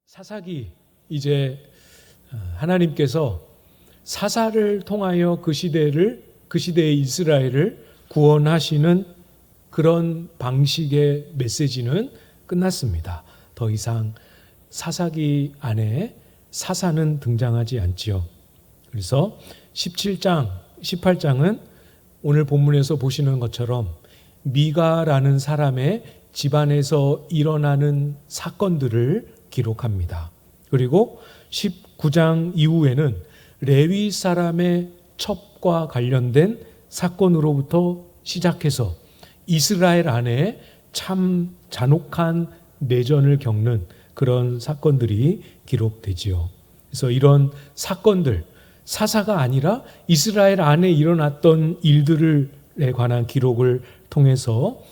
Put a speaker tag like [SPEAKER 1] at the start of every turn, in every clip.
[SPEAKER 1] 사사기 이제 하나님께서 사사를 통하여 그 시대의 이스라엘을 구원하시는 그런 방식의 메시지는 끝났습니다. 더 이상 사사기 안에 사사는 등장하지 않지요. 그래서 17장, 18장은 오늘 본문에서 보시는 것처럼 미가라는 사람의 집안에서 일어나는 사건들을 기록합니다. 그리고 19장 이후에는 레위 사람의 첩과 관련된 사건으로부터 시작해서 이스라엘 안에 참 잔혹한 내전을 겪는 그런 사건들이 기록되지요. 그래서 이런 사건들, 사사가 아니라 이스라엘 안에 일어났던 일들에 관한 기록을 통해서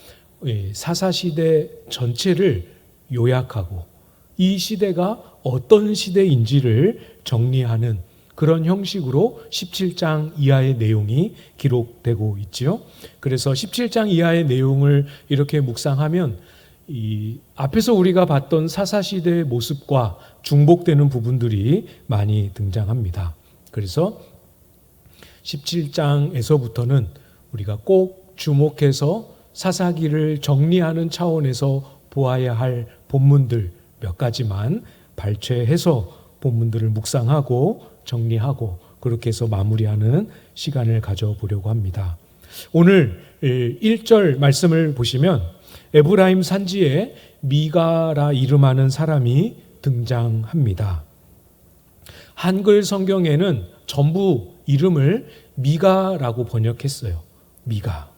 [SPEAKER 1] 사사시대 전체를 요약하고 이 시대가 어떤 시대인지를 정리하는 그런 형식으로 17장 이하의 내용이 기록되고 있지요. 그래서 17장 이하의 내용을 이렇게 묵상하면 이 앞에서 우리가 봤던 사사시대의 모습과 중복되는 부분들이 많이 등장합니다. 그래서 17장에서부터는 우리가 꼭 주목해서 사사기를 정리하는 차원에서 보아야 할 본문들 몇 가지만 발췌해서 본문들을 묵상하고 정리하고 그렇게 해서 마무리하는 시간을 가져보려고 합니다. 오늘 1절 말씀을 보시면 에브라임 산지에 미가라 이름하는 사람이 등장합니다. 한글 성경에는 전부 이름을 미가라고 번역했어요. 미가.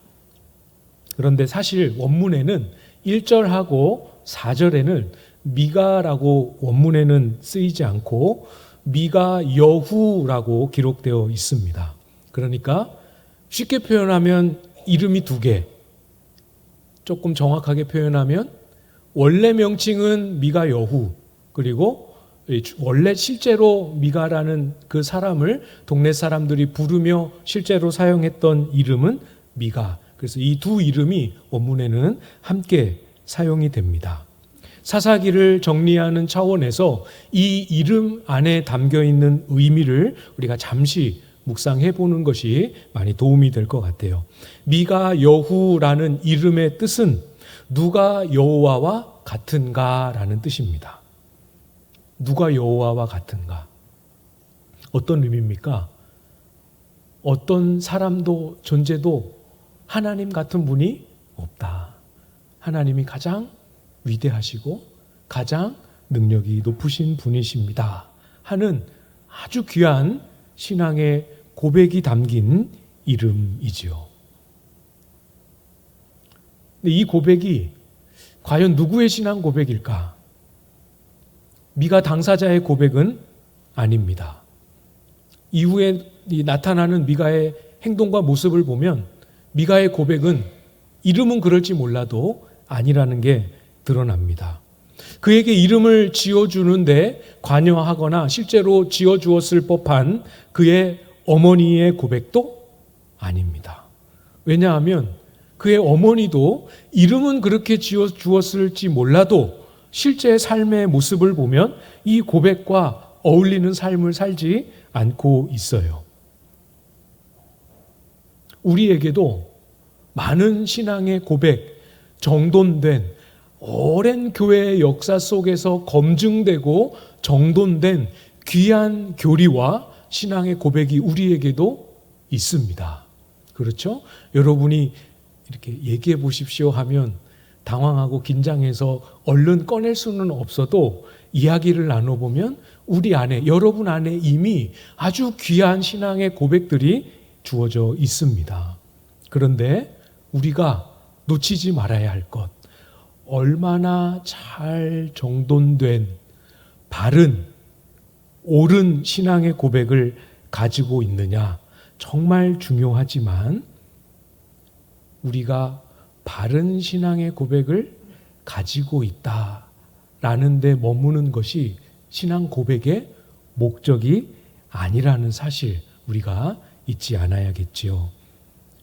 [SPEAKER 1] 그런데 사실 원문에는 1절하고 4절에는 미가라고 원문에는 쓰이지 않고 미가 여후라고 기록되어 있습니다. 그러니까 쉽게 표현하면 이름이 두 개, 조금 정확하게 표현하면 원래 명칭은 미가 여후, 그리고 원래 실제로 미가라는 그 사람을 동네 사람들이 부르며 실제로 사용했던 이름은 미가. 그래서 이 두 이름이 원문에는 함께 사용이 됩니다. 사사기를 정리하는 차원에서 이 이름 안에 담겨 있는 의미를 우리가 잠시 묵상해 보는 것이 많이 도움이 될 것 같아요. 미가 여후라는 이름의 뜻은 누가 여호와와 같은가라는 뜻입니다. 누가 여호와와 같은가? 어떤 의미입니까? 어떤 사람도 존재도 하나님 같은 분이 없다. 하나님이 가장 위대하시고 가장 능력이 높으신 분이십니다 하는 아주 귀한 신앙의 고백이 담긴 이름이지요. 근데 이 고백이 과연 누구의 신앙 고백일까? 미가 당사자의 고백은 아닙니다. 이후에 나타나는 미가의 행동과 모습을 보면 미가의 고백은 이름은 그럴지 몰라도 아니라는 게 드러납니다. 그에게 이름을 지어주는데 관여하거나 실제로 지어주었을 법한 그의 어머니의 고백도 아닙니다. 왜냐하면 그의 어머니도 이름은 그렇게 지어주었을지 몰라도 실제 삶의 모습을 보면 이 고백과 어울리는 삶을 살지 않고 있어요. 우리에게도 많은 신앙의 고백, 정돈된 오랜 교회의 역사 속에서 검증되고 정돈된 귀한 교리와 신앙의 고백이 우리에게도 있습니다. 그렇죠? 여러분이 이렇게 얘기해 보십시오 하면 당황하고 긴장해서 얼른 꺼낼 수는 없어도 이야기를 나눠보면 우리 안에, 여러분 안에 이미 아주 귀한 신앙의 고백들이 주어져 있습니다. 그런데 우리가 놓치지 말아야 할 것, 얼마나 잘 정돈된 바른, 옳은 신앙의 고백을 가지고 있느냐 정말 중요하지만 우리가 바른 신앙의 고백을 가지고 있다라는 데 머무는 것이 신앙 고백의 목적이 아니라는 사실 우리가 잊지 않아야겠지요.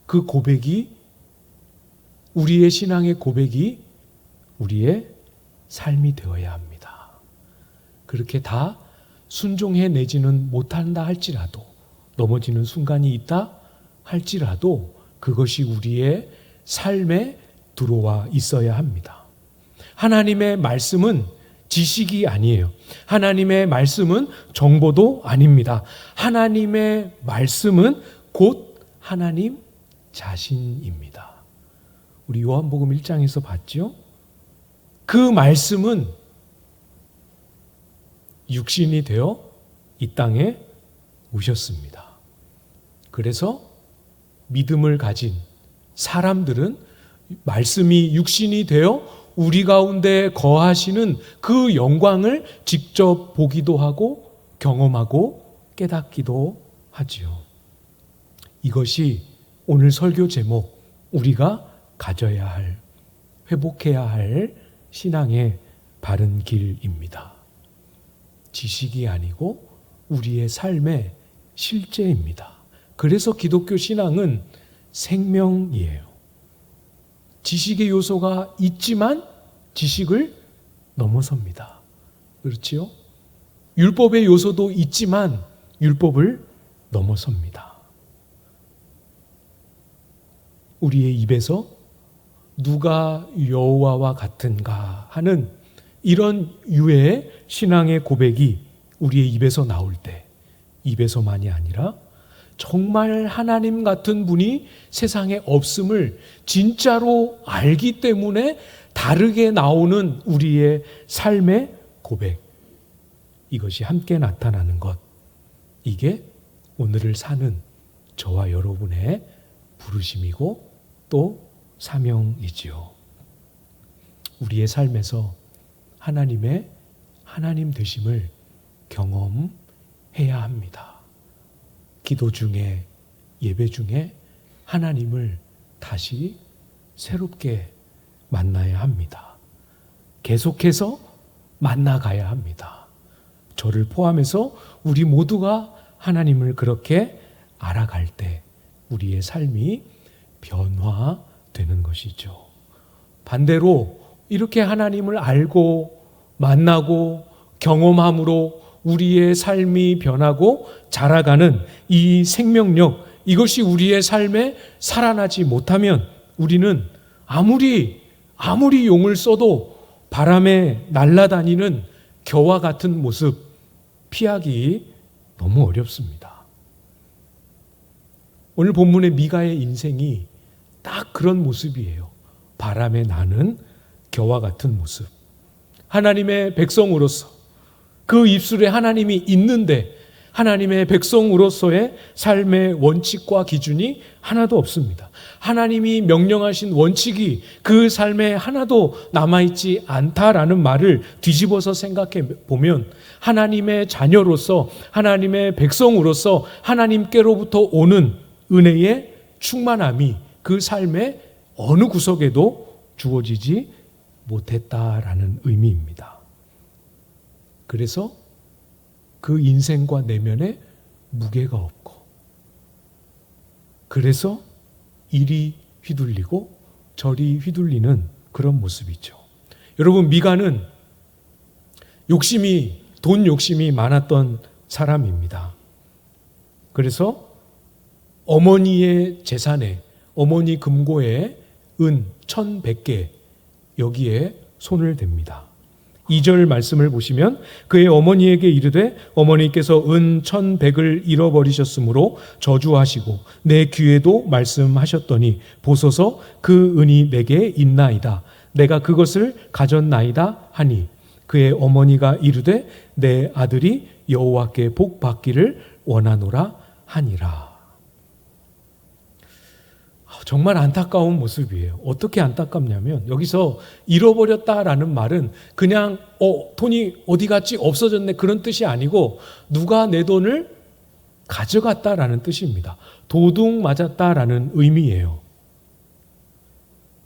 [SPEAKER 1] 그 고백이 우리의 신앙의 고백이 우리의 삶이 되어야 합니다. 그렇게 다 순종해내지는 못한다 할지라도, 넘어지는 순간이 있다 할지라도 그것이 우리의 삶에 들어와 있어야 합니다. 하나님의 말씀은 지식이 아니에요. 하나님의 말씀은 정보도 아닙니다. 하나님의 말씀은 곧 하나님 자신입니다. 우리 요한복음 1장에서 봤죠? 그 말씀은 육신이 되어 이 땅에 오셨습니다. 그래서 믿음을 가진 사람들은 말씀이 육신이 되어 우리 가운데 거하시는 그 영광을 직접 보기도 하고 경험하고 깨닫기도 하지요. 이것이 오늘 설교 제목, 우리가 가져야 할, 회복해야 할 신앙의 바른 길입니다. 지식이 아니고 우리의 삶의 실제입니다. 그래서 기독교 신앙은 생명이에요. 지식의 요소가 있지만 지식을 넘어섭니다. 그렇지요? 율법의 요소도 있지만 율법을 넘어섭니다. 우리의 입에서 누가 여호와와 같은가 하는 이런 유의 신앙의 고백이 우리의 입에서 나올 때, 입에서만이 아니라 정말 하나님 같은 분이 세상에 없음을 진짜로 알기 때문에 다르게 나오는 우리의 삶의 고백, 이것이 함께 나타나는 것, 이게 오늘을 사는 저와 여러분의 부르심이고 또 사명이지요. 우리의 삶에서 하나님의 하나님 되심을 경험해야 합니다. 기도 중에, 예배 중에 하나님을 다시 새롭게 만나야 합니다. 계속해서 만나가야 합니다. 저를 포함해서 우리 모두가 하나님을 그렇게 알아갈 때 우리의 삶이 변화되는 것이죠. 반대로 이렇게 하나님을 알고 만나고 경험함으로 우리의 삶이 변하고 자라가는 이 생명력, 이것이 우리의 삶에 살아나지 못하면 우리는 아무리 용을 써도 바람에 날아다니는 겨와 같은 모습 피하기 너무 어렵습니다. 오늘 본문의 미가의 인생이 딱 그런 모습이에요. 바람에 나는 겨와 같은 모습. 하나님의 백성으로서 그 입술에 하나님이 있는데 하나님의 백성으로서의 삶의 원칙과 기준이 하나도 없습니다. 하나님이 명령하신 원칙이 그 삶에 하나도 남아있지 않다라는 말을 뒤집어서 생각해 보면 하나님의 자녀로서, 하나님의 백성으로서 하나님께로부터 오는 은혜의 충만함이 그 삶의 어느 구석에도 주어지지 못했다라는 의미입니다. 그래서 그 인생과 내면에 무게가 없고, 그래서 이리 휘둘리고 저리 휘둘리는 그런 모습이죠. 여러분, 미가는 돈 욕심이 많았던 사람입니다. 그래서 어머니의 재산에, 어머니 금고에 은 1,100개, 여기에 손을 댑니다. 2절 말씀을 보시면 그의 어머니에게 이르되 어머니께서 은 1,100을 잃어버리셨으므로 저주하시고 내 귀에도 말씀하셨더니 보소서 그 은이 내게 있나이다. 내가 그것을 가졌나이다 하니 그의 어머니가 이르되 내 아들이 여호와께 복 받기를 원하노라 하니라. 정말 안타까운 모습이에요. 어떻게 안타깝냐면 여기서 잃어버렸다라는 말은 그냥 돈이 어디 갔지? 없어졌네, 그런 뜻이 아니고 누가 내 돈을 가져갔다라는 뜻입니다. 도둑 맞았다라는 의미예요.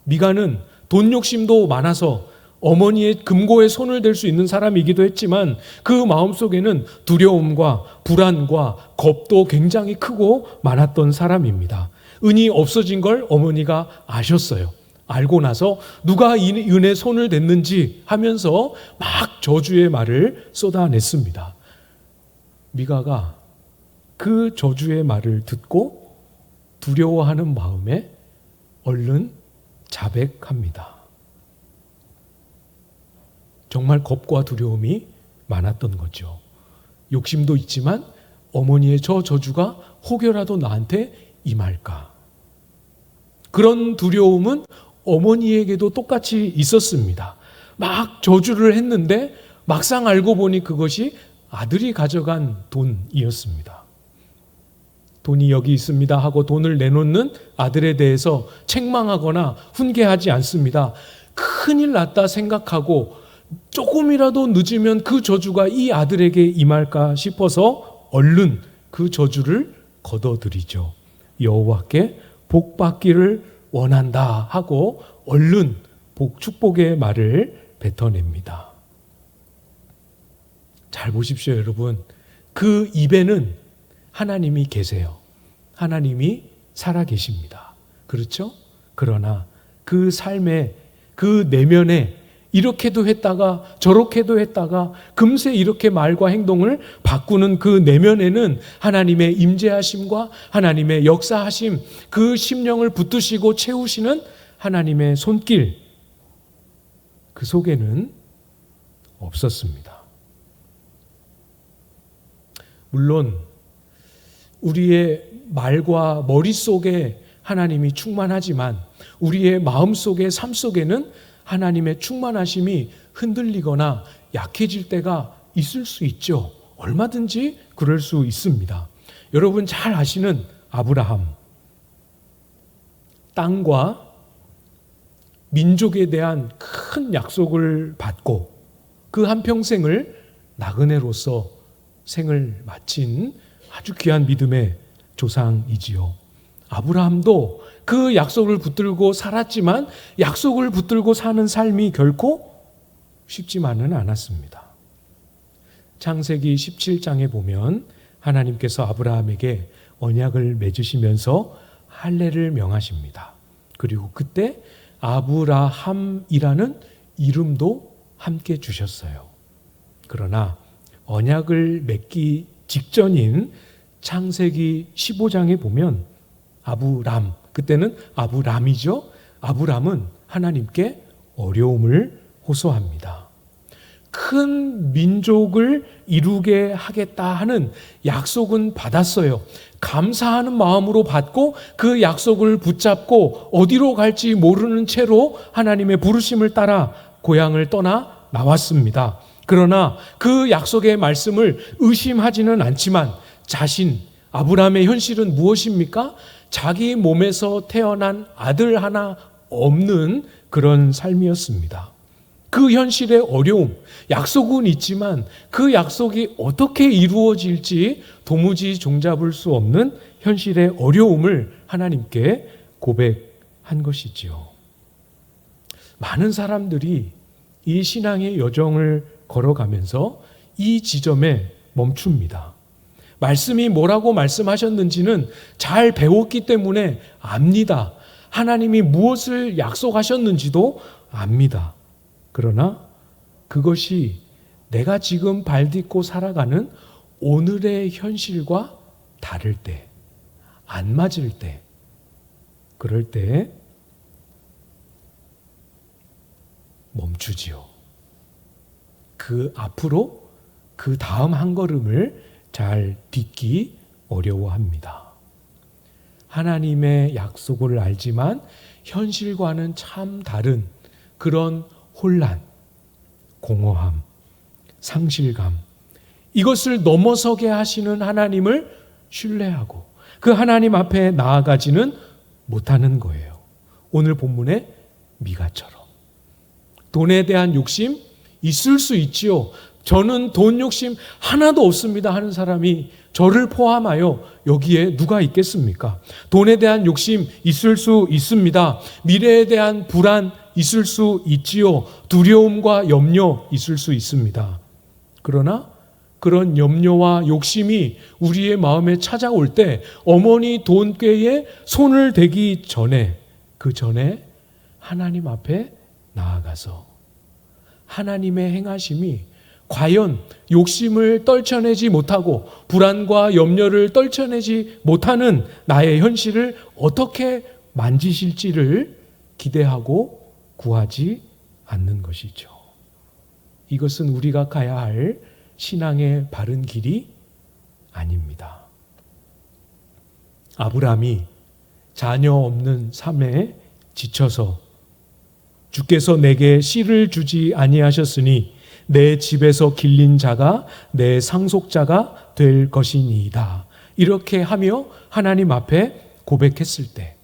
[SPEAKER 1] 미가는 돈 욕심도 많아서 어머니의 금고에 손을 댈 수 있는 사람이기도 했지만 그 마음속에는 두려움과 불안과 겁도 굉장히 크고 많았던 사람입니다. 은이 없어진 걸 어머니가 아셨어요. 알고 나서 누가 이 은에 손을 댔는지 하면서 막 저주의 말을 쏟아냈습니다. 미가가 그 저주의 말을 듣고 두려워하는 마음에 얼른 자백합니다. 정말 겁과 두려움이 많았던 거죠. 욕심도 있지만 어머니의 저 저주가 혹여라도 나한테 임할까. 그런 두려움은 어머니에게도 똑같이 있었습니다. 막 저주를 했는데 막상 알고 보니 그것이 아들이 가져간 돈이었습니다. 돈이 여기 있습니다 하고 돈을 내놓는 아들에 대해서 책망하거나 훈계하지 않습니다. 큰일 났다 생각하고 조금이라도 늦으면 그 저주가 이 아들에게 임할까 싶어서 얼른 그 저주를 걷어들이죠. 여호와께 복 받기를 원한다 하고 얼른 축복의 말을 뱉어냅니다. 잘 보십시오, 여러분. 그 입에는 하나님이 계세요. 하나님이 살아 계십니다. 그렇죠? 그러나 그 삶의 그 내면에 이렇게도 했다가 저렇게도 했다가 금세 이렇게 말과 행동을 바꾸는 그 내면에는 하나님의 임재하심과 하나님의 역사하심, 그 심령을 붙드시고 채우시는 하나님의 손길, 그 속에는 없었습니다. 물론 우리의 말과 머릿속에 하나님이 충만하지만 우리의 마음속의 삶 속에는 하나님의 충만하심이 흔들리거나 약해질 때가 있을 수 있죠. 얼마든지 그럴 수 있습니다. 여러분 잘 아시는 아브라함. 땅과 민족에 대한 큰 약속을 받고 그 한평생을 나그네로서 생을 마친 아주 귀한 믿음의 조상이지요. 아브라함도 그 약속을 붙들고 살았지만 약속을 붙들고 사는 삶이 결코 쉽지만은 않았습니다. 창세기 17장에 보면 하나님께서 아브라함에게 언약을 맺으시면서 할례를 명하십니다. 그리고 그때 아브라함이라는 이름도 함께 주셨어요. 그러나 언약을 맺기 직전인 창세기 15장에 보면 아브람, 그때는 아브람이죠. 아브람은 하나님께 어려움을 호소합니다. 큰 민족을 이루게 하겠다 하는 약속은 받았어요. 감사하는 마음으로 받고 그 약속을 붙잡고 어디로 갈지 모르는 채로 하나님의 부르심을 따라 고향을 떠나 나왔습니다. 그러나 그 약속의 말씀을 의심하지는 않지만 아브라함의 현실은 무엇입니까? 자기 몸에서 태어난 아들 하나 없는 그런 삶이었습니다. 그 현실의 어려움, 약속은 있지만 그 약속이 어떻게 이루어질지 도무지 종잡을 수 없는 현실의 어려움을 하나님께 고백한 것이지요. 많은 사람들이 이 신앙의 여정을 걸어가면서 이 지점에 멈춥니다. 말씀이 뭐라고 말씀하셨는지는 잘 배웠기 때문에 압니다. 하나님이 무엇을 약속하셨는지도 압니다. 그러나 그것이 내가 지금 발딛고 살아가는 오늘의 현실과 다를 때, 안 맞을 때, 그럴 때 멈추지요. 그 앞으로 그 다음 한 걸음을 잘 딛기 어려워합니다. 하나님의 약속을 알지만 현실과는 참 다른 그런 혼란, 공허함, 상실감, 이것을 넘어서게 하시는 하나님을 신뢰하고 그 하나님 앞에 나아가지는 못하는 거예요. 오늘 본문의 미가처럼. 돈에 대한 욕심 있을 수 있지요. 저는 돈 욕심 하나도 없습니다 하는 사람이 저를 포함하여 여기에 누가 있겠습니까? 돈에 대한 욕심 있을 수 있습니다. 미래에 대한 불안 있을 수 있지요. 두려움과 염려 있을 수 있습니다. 그러나 그런 염려와 욕심이 우리의 마음에 찾아올 때 어머니 돈꾀에 손을 대기 전에, 그 전에 하나님 앞에 나아가서 하나님의 행하심이 과연 욕심을 떨쳐내지 못하고 불안과 염려를 떨쳐내지 못하는 나의 현실을 어떻게 만지실지를 기대하고 구하지 않는 것이죠. 이것은 우리가 가야 할 신앙의 바른 길이 아닙니다. 아브라함이 자녀 없는 삶에 지쳐서 주께서 내게 씨를 주지 아니하셨으니 내 집에서 길린 자가 내 상속자가 될 것이니이다. 이렇게 하며 하나님 앞에 고백했을 때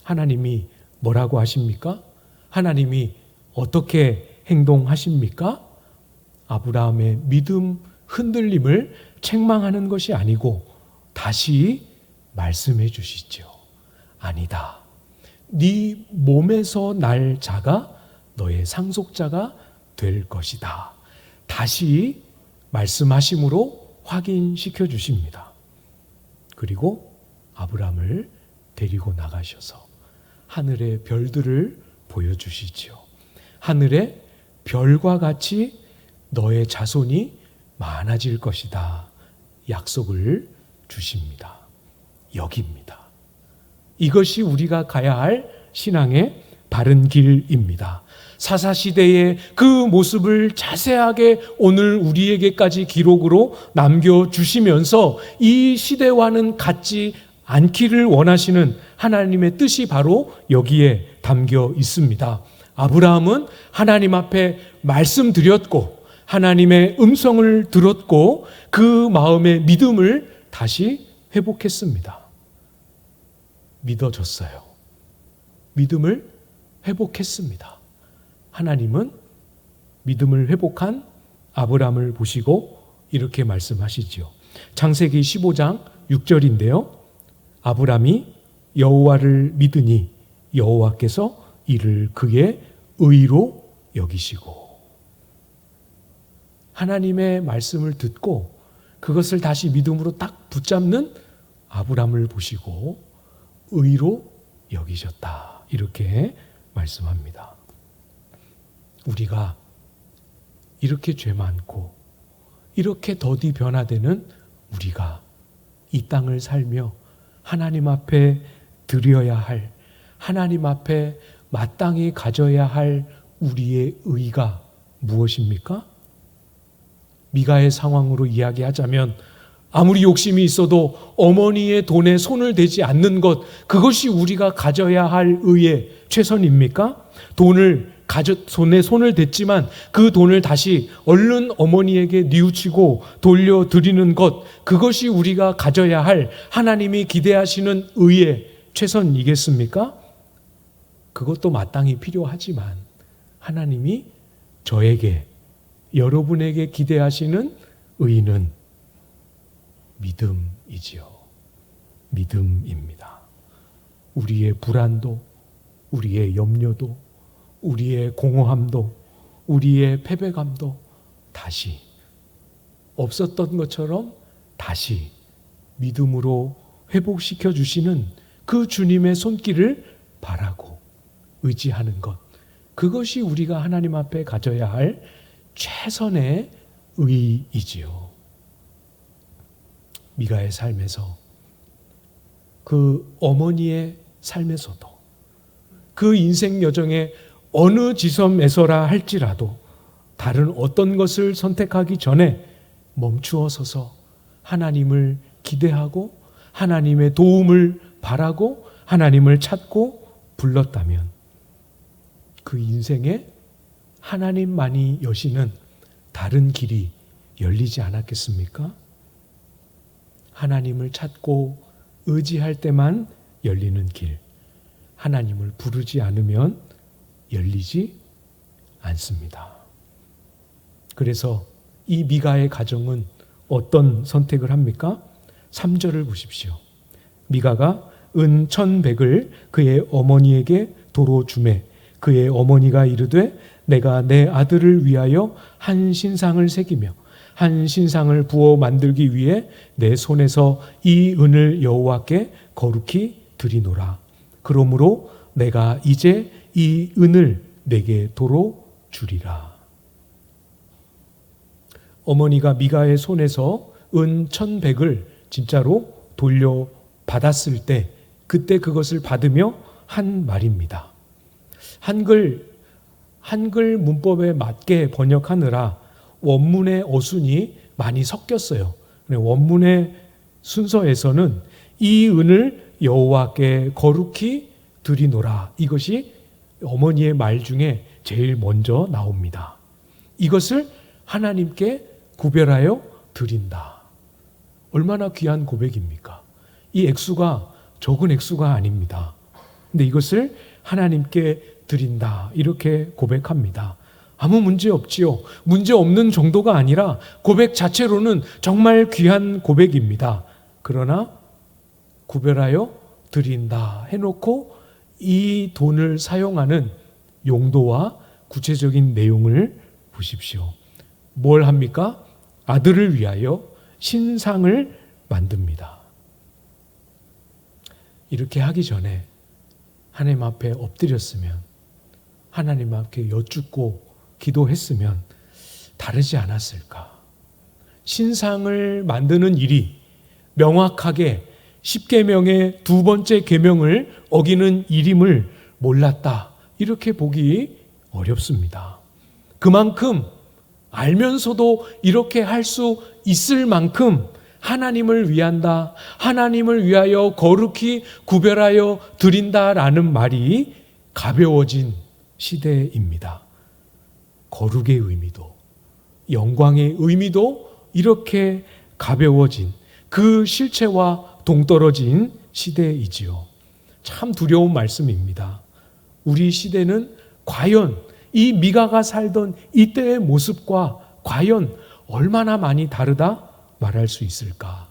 [SPEAKER 1] 하나님이 뭐라고 하십니까? 하나님이 어떻게 행동하십니까? 아브라함의 믿음 흔들림을 책망하는 것이 아니고 다시 말씀해 주시죠. 아니다. 네 몸에서 날 자가 너의 상속자가 될 것이다. 다시 말씀하심으로 확인시켜 주십니다. 그리고 아브라함을 데리고 나가셔서 하늘의 별들을 보여주시지요. 하늘의 별과 같이 너의 자손이 많아질 것이다. 약속을 주십니다. 여기입니다. 이것이 우리가 가야 할 신앙의 바른 길입니다. 사사시대의 그 모습을 자세하게 오늘 우리에게까지 기록으로 남겨주시면서 이 시대와는 같지 않기를 원하시는 하나님의 뜻이 바로 여기에 담겨 있습니다. 아브라함은 하나님 앞에 말씀드렸고 하나님의 음성을 들었고 그 마음의 믿음을 다시 회복했습니다. 믿어졌어요. 믿음을 회복했습니다. 하나님은 믿음을 회복한 아브라함을 보시고 이렇게 말씀하시지요. 창세기 15장 6절인데요. 아브라함이 여호와를 믿으니 여호와께서 이를 그의 의로 여기시고, 하나님의 말씀을 듣고 그것을 다시 믿음으로 딱 붙잡는 아브라함을 보시고 의로 여기셨다. 이렇게 말씀합니다. 우리가 이렇게 죄 많고 이렇게 더디 변화되는 우리가 이 땅을 살며 하나님 앞에 드려야 할, 하나님 앞에 마땅히 가져야 할 우리의 의가 무엇입니까? 미가의 상황으로 이야기하자면 아무리 욕심이 있어도 어머니의 돈에 손을 대지 않는 것, 그것이 우리가 가져야 할 의의 최선입니까? 손에 손을 댔지만 그 돈을 다시 얼른 어머니에게 뉘우치고 돌려드리는 것, 그것이 우리가 가져야 할 하나님이 기대하시는 의의 최선이겠습니까? 그것도 마땅히 필요하지만 하나님이 저에게, 여러분에게 기대하시는 의는 믿음이지요. 믿음입니다. 우리의 불안도, 우리의 염려도, 우리의 공허함도, 우리의 패배감도 다시 없었던 것처럼 다시 믿음으로 회복시켜 주시는 그 주님의 손길을 바라고 의지하는 것, 그것이 우리가 하나님 앞에 가져야 할 최선의 의이지요. 미가의 삶에서, 그 어머니의 삶에서도, 그 인생 여정의 어느 지점에서라 할지라도 다른 어떤 것을 선택하기 전에 멈추어 서서 하나님을 기대하고 하나님의 도움을 바라고 하나님을 찾고 불렀다면 그 인생에 하나님만이 여시는 다른 길이 열리지 않았겠습니까? 하나님을 찾고 의지할 때만 열리는 길, 하나님을 부르지 않으면 열리지 않습니다. 그래서 이 미가의 가정은 어떤 선택을 합니까? 3절을 보십시오. 미가가 은 1,100을 그의 어머니에게 도로 주매 그의 어머니가 이르되 내가 내 아들을 위하여 한 신상을 새기며 한 신상을 부어 만들기 위해 내 손에서 이 은을 여호와께 거룩히 드리노라. 그러므로 내가 이제 이 은을 내게 도로 주리라. 어머니가 미가의 손에서 은 1,100을 진짜로 돌려받았을 때 그때 그것을 받으며 한 말입니다. 한글 문법에 맞게 번역하느라 원문의 어순이 많이 섞였어요. 원문의 순서에서는 이 은을 여호와께 거룩히 드리노라. 이것이 어머니의 말 중에 제일 먼저 나옵니다. 이것을 하나님께 구별하여 드린다. 얼마나 귀한 고백입니까? 이 액수가 적은 액수가 아닙니다. 근데 이것을 하나님께 드린다. 이렇게 고백합니다. 아무 문제 없지요. 문제 없는 정도가 아니라 고백 자체로는 정말 귀한 고백입니다. 그러나 구별하여 드린다 해놓고 이 돈을 사용하는 용도와 구체적인 내용을 보십시오. 뭘 합니까? 아들을 위하여 신상을 만듭니다. 이렇게 하기 전에 하나님 앞에 엎드렸으면, 하나님 앞에 여쭙고 기도했으면 다르지 않았을까? 신상을 만드는 일이 명확하게 10계명의 두 번째 계명을 어기는 일임을 몰랐다. 이렇게 보기 어렵습니다. 그만큼 알면서도 이렇게 할 수 있을 만큼 하나님을 위한다, 하나님을 위하여 거룩히 구별하여 드린다라는 말이 가벼워진 시대입니다. 거룩의 의미도, 영광의 의미도 이렇게 가벼워진, 그 실체와 동떨어진 시대이지요. 참 두려운 말씀입니다. 우리 시대는 과연 이 미가가 살던 이때의 모습과 과연 얼마나 많이 다르다 말할 수 있을까?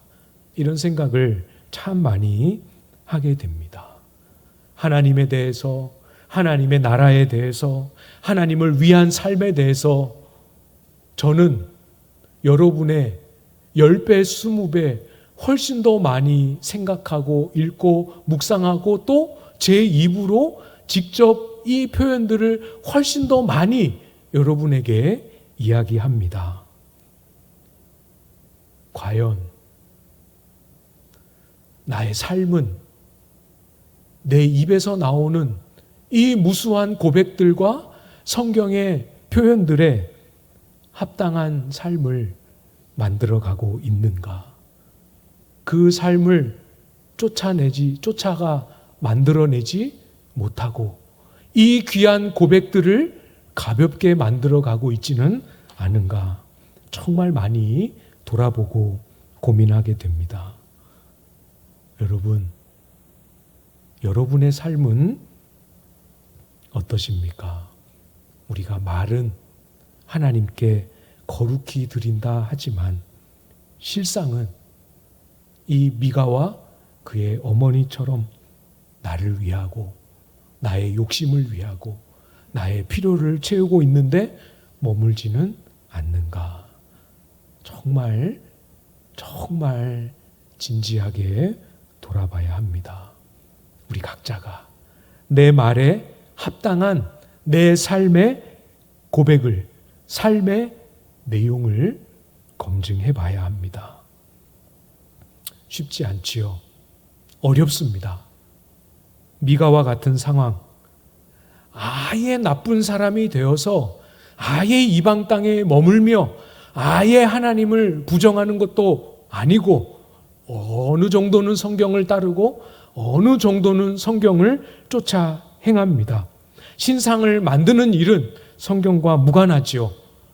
[SPEAKER 1] 이런 생각을 참 많이 하게 됩니다. 하나님에 대해서, 하나님의 나라에 대해서, 하나님을 위한 삶에 대해서 저는 여러분의 10배, 20배 훨씬 더 많이 생각하고 읽고 묵상하고 또 제 입으로 직접 이 표현들을 훨씬 더 많이 여러분에게 이야기합니다. 과연 나의 삶은 내 입에서 나오는 이 무수한 고백들과 성경의 표현들에 합당한 삶을 만들어가고 있는가? 그 삶을 쫓아가 만들어내지 못하고 이 귀한 고백들을 가볍게 만들어가고 있지는 않은가? 정말 많이 돌아보고 고민하게 됩니다. 여러분, 여러분의 삶은 어떠십니까? 우리가 말은 하나님께 거룩히 드린다 하지만 실상은 이 미가와 그의 어머니처럼 나를 위하고 나의 욕심을 위하고 나의 필요를 채우고 있는데 머물지는 않는가? 정말 진지하게 돌아봐야 합니다. 우리 각자가 내 말에 합당한 내 삶의 고백을, 삶의 내용을 검증해 봐야 합니다. 쉽지 않지요. 어렵습니다. 미가와 같은 상황, 아예 나쁜 사람이 되어서 아예 이방 땅에 머물며 아예 하나님을 부정하는 것도 아니고 어느 정도는 성경을 따르고 어느 정도는 성경을 쫓아 행합니다. 신상을 만드는 일은 성경과 무관하지요.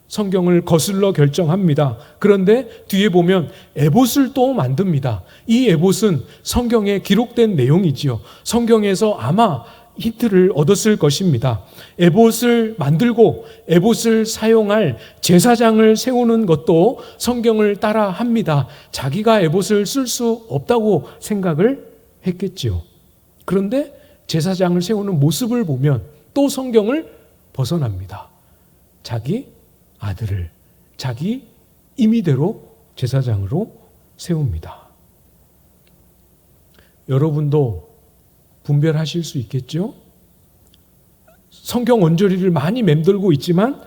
[SPEAKER 1] 성경을 거슬러 결정합니다. 그런데 뒤에 보면 에봇을 또 만듭니다. 이 에봇은 성경에 기록된 내용이지요. 성경에서 아마 힌트를 얻었을 것입니다. 에봇을 만들고 에봇을 사용할 제사장을 세우는 것도 성경을 따라 합니다. 자기가 에봇을 쓸 수 없다고 생각을 했겠지요. 그런데 제사장을 세우는 모습을 보면 또 성경을 벗어납니다. 자기 아들을 자기 임의대로 제사장으로 세웁니다. 여러분도 분별하실 수 있겠죠? 성경 언저리를 많이 맴돌고 있지만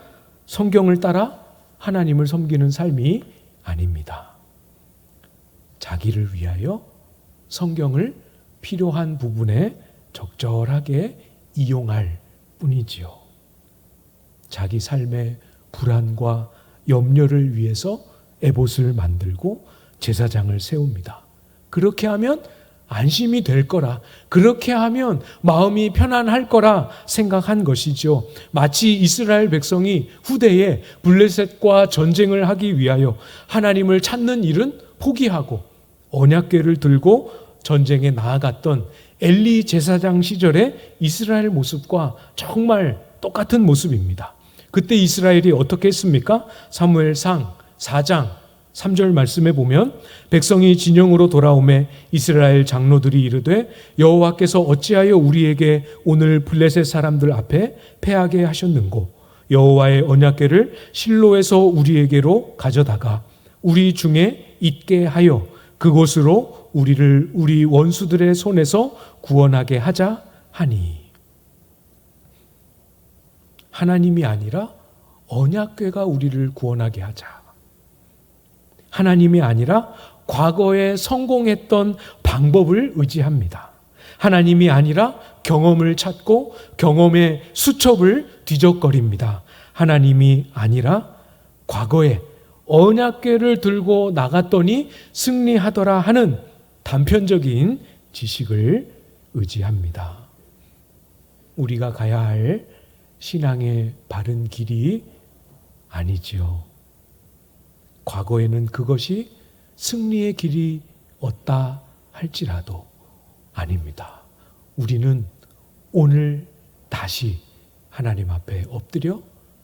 [SPEAKER 1] 성경을 따라 하나님을 섬기는 삶이 아닙니다. 자기를 위하여 성경을 필요한 부분에 적절하게 이용할 뿐이지요. 자기 삶의 불안과 염려를 위해서 에봇을 만들고 제사장을 세웁니다. 그렇게 하면 안심이 될 거라, 그렇게 하면 마음이 편안할 거라 생각한 것이죠. 마치 이스라엘 백성이 후대에 블레셋과 전쟁을 하기 위하여 하나님을 찾는 일은 포기하고 언약궤를 들고 전쟁에 나아갔던 엘리 제사장 시절의 이스라엘 모습과 정말 똑같은 모습입니다. 그때 이스라엘이 어떻게 했습니까? 사무엘상 4장 3절 말씀에 보면 백성이 진영으로 돌아오매 이스라엘 장로들이 이르되 여호와께서 어찌하여 우리에게 오늘 블레셋 사람들 앞에 패하게 하셨는고 여호와의 언약궤를 실로에서 우리에게로 가져다가 우리 중에 있게 하여 그곳으로 우리를 우리 원수들의 손에서 구원하게 하자 하니. 하나님이 아니라 언약궤가 우리를 구원하게 하자. 하나님이 아니라 과거에 성공했던 방법을 의지합니다. 하나님이 아니라 경험을 찾고 경험의 수첩을 뒤적거립니다. 하나님이 아니라 과거에 언약궤를 들고 나갔더니 승리하더라 하는 단편적인 지식을 의지합니다. 우리가 가야 할 신앙의 바른 길이 아니지요. 과거에는 그것이 승리의 길이었다 할지라도 아닙니다. 우리는 오늘 다시 하나님 앞에 엎드려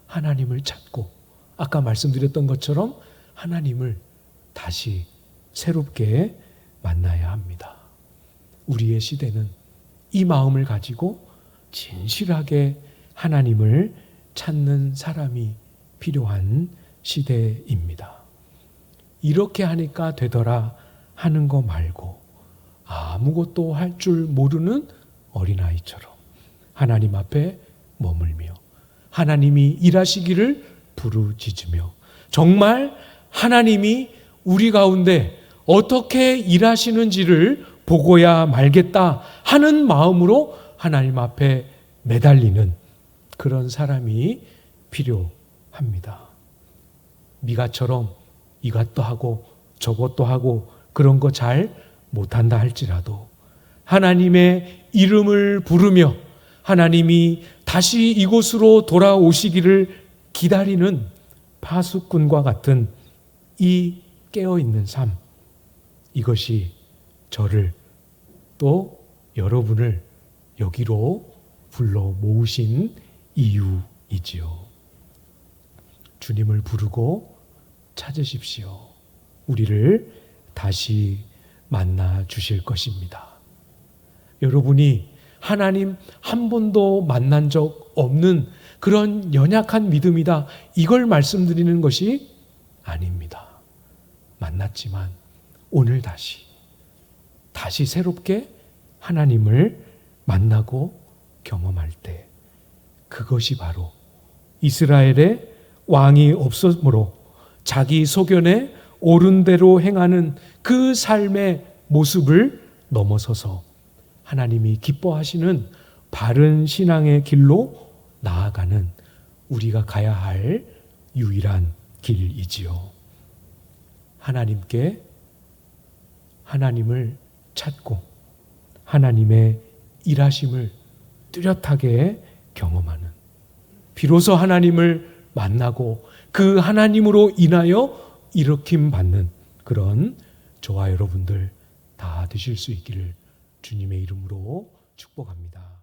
[SPEAKER 1] 하나님을 찾고 아까 말씀드렸던 것처럼 하나님을 다시 새롭게 만나야 합니다. 우리의 시대는 이 마음을 가지고 진실하게 하나님을 찾는 사람이 필요한 시대입니다. 이렇게 하니까 되더라 하는 거 말고 아무것도 할 줄 모르는 어린아이처럼 하나님 앞에 머물며 하나님이 일하시기를 부르짖으며 정말 하나님이 우리 가운데 어떻게 일하시는지를 보고야 말겠다 하는 마음으로 하나님 앞에 매달리는 그런 사람이 필요합니다. 미가처럼 이것도 하고 저것도 하고 그런 거 잘 못한다 할지라도 하나님의 이름을 부르며 하나님이 다시 이곳으로 돌아오시기를 기다리는 파수꾼과 같은 이 깨어있는 삶, 이것이 저를 또 여러분을 여기로 불러 모으신 이유이지요. 주님을 부르고 찾으십시오. 우리를 다시 만나 주실 것입니다. 여러분이 하나님 한 번도 만난 적 없는 그런 연약한 믿음이다, 이걸 말씀드리는 것이 아닙니다. 만났지만 오늘 다시 새롭게 하나님을 만나고 경험할 때 그것이 바로 이스라엘의 왕이 없었으므로 자기 소견에 옳은 대로 행하는 그 삶의 모습을 넘어서서 하나님이 기뻐하시는 바른 신앙의 길로 나아가는 우리가 가야 할 유일한 길이지요. 하나님을 찾고 하나님의 일하심을 뚜렷하게 경험하는, 비로소 하나님을 만나고 그 하나님으로 인하여 일으킴 받는 그런 저와 여러분들 다 되실 수 있기를 주님의 이름으로 축복합니다.